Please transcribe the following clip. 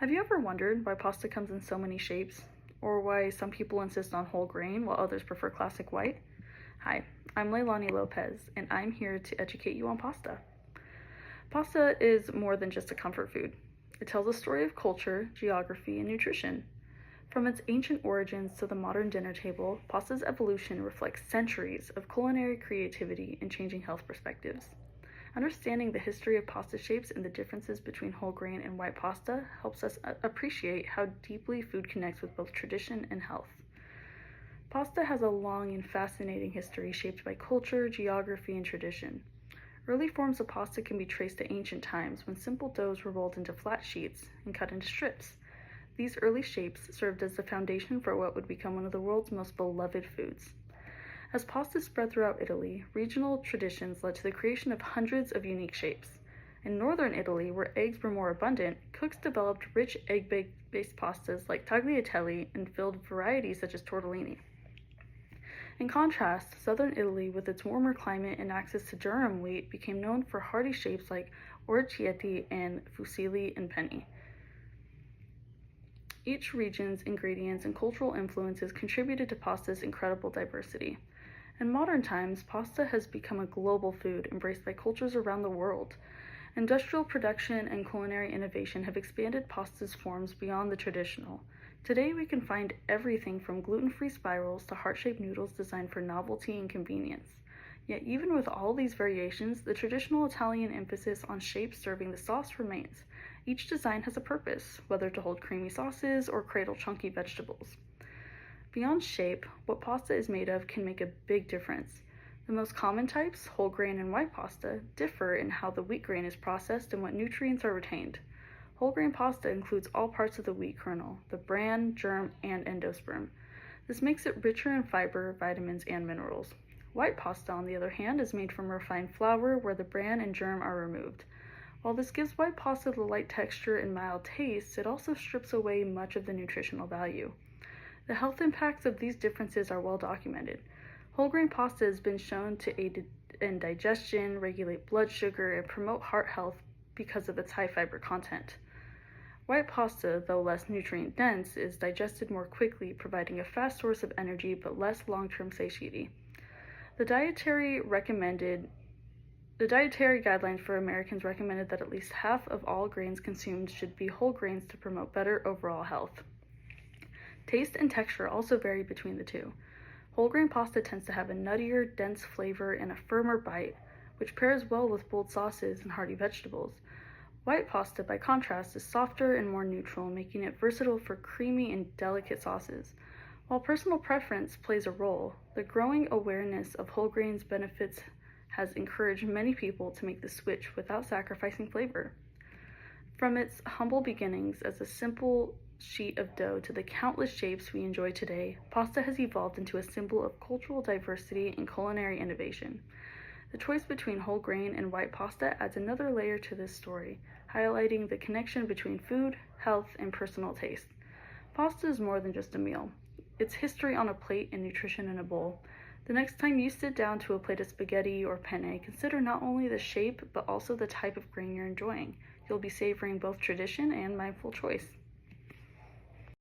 Have you ever wondered why pasta comes in so many shapes? Or why some people insist on whole grain while others prefer classic white? Hi, I'm Leilani Lopez, and I'm here to educate you on pasta. Pasta is more than just a comfort food. It tells a story of culture, geography, and nutrition. From its ancient origins to the modern dinner table, pasta's evolution reflects centuries of culinary creativity and changing health perspectives. Understanding the history of pasta shapes and the differences between whole grain and white pasta helps us appreciate how deeply food connects with both tradition and health. Pasta has a long and fascinating history shaped by culture, geography, and tradition. Early forms of pasta can be traced to ancient times when simple doughs were rolled into flat sheets and cut into strips. These early shapes served as the foundation for what would become one of the world's most beloved foods. As pasta spread throughout Italy, regional traditions led to the creation of hundreds of unique shapes. In northern Italy, where eggs were more abundant, cooks developed rich egg-based pastas like tagliatelle and filled varieties such as tortellini. In contrast, southern Italy, with its warmer climate and access to durum wheat, became known for hearty shapes like orecchiette and fusilli and penne. Each region's ingredients and cultural influences contributed to pasta's incredible diversity. In modern times, pasta has become a global food embraced by cultures around the world. Industrial production and culinary innovation have expanded pasta's forms beyond the traditional. Today, we can find everything from gluten-free spirals to heart-shaped noodles designed for novelty and convenience. Yet even with all these variations, the traditional Italian emphasis on shape serving the sauce remains. Each design has a purpose, whether to hold creamy sauces or cradle chunky vegetables. Beyond shape, what pasta is made of can make a big difference. The most common types, whole grain and white pasta, differ in how the wheat grain is processed and what nutrients are retained. Whole grain pasta includes all parts of the wheat kernel, the bran, germ, and endosperm. This makes it richer in fiber, vitamins, and minerals. White pasta, on the other hand, is made from refined flour where the bran and germ are removed. While this gives white pasta the light texture and mild taste, it also strips away much of the nutritional value. The health impacts of these differences are well documented. Whole grain pasta has been shown to aid in digestion, regulate blood sugar, and promote heart health because of its high fiber content. White pasta, though less nutrient dense, is digested more quickly, providing a fast source of energy but less long-term satiety. The dietary guidelines for Americans recommended that at least half of all grains consumed should be whole grains to promote better overall health. Taste and texture also vary between the two. Whole grain pasta tends to have a nuttier, dense flavor and a firmer bite, which pairs well with bold sauces and hearty vegetables. White pasta, by contrast, is softer and more neutral, making it versatile for creamy and delicate sauces. While personal preference plays a role, the growing awareness of whole grains' benefits has encouraged many people to make the switch without sacrificing flavor. From its humble beginnings as a simple sheet of dough to the countless shapes we enjoy today, pasta has evolved into a symbol of cultural diversity and culinary innovation. The choice between whole grain and white pasta adds another layer to this story, highlighting the connection between food, health, and personal taste. Pasta is more than just a meal. It's history on a plate and nutrition in a bowl. The next time you sit down to a plate of spaghetti or penne, consider not only the shape, but also the type of grain you're enjoying. You'll be savoring both tradition and mindful choice.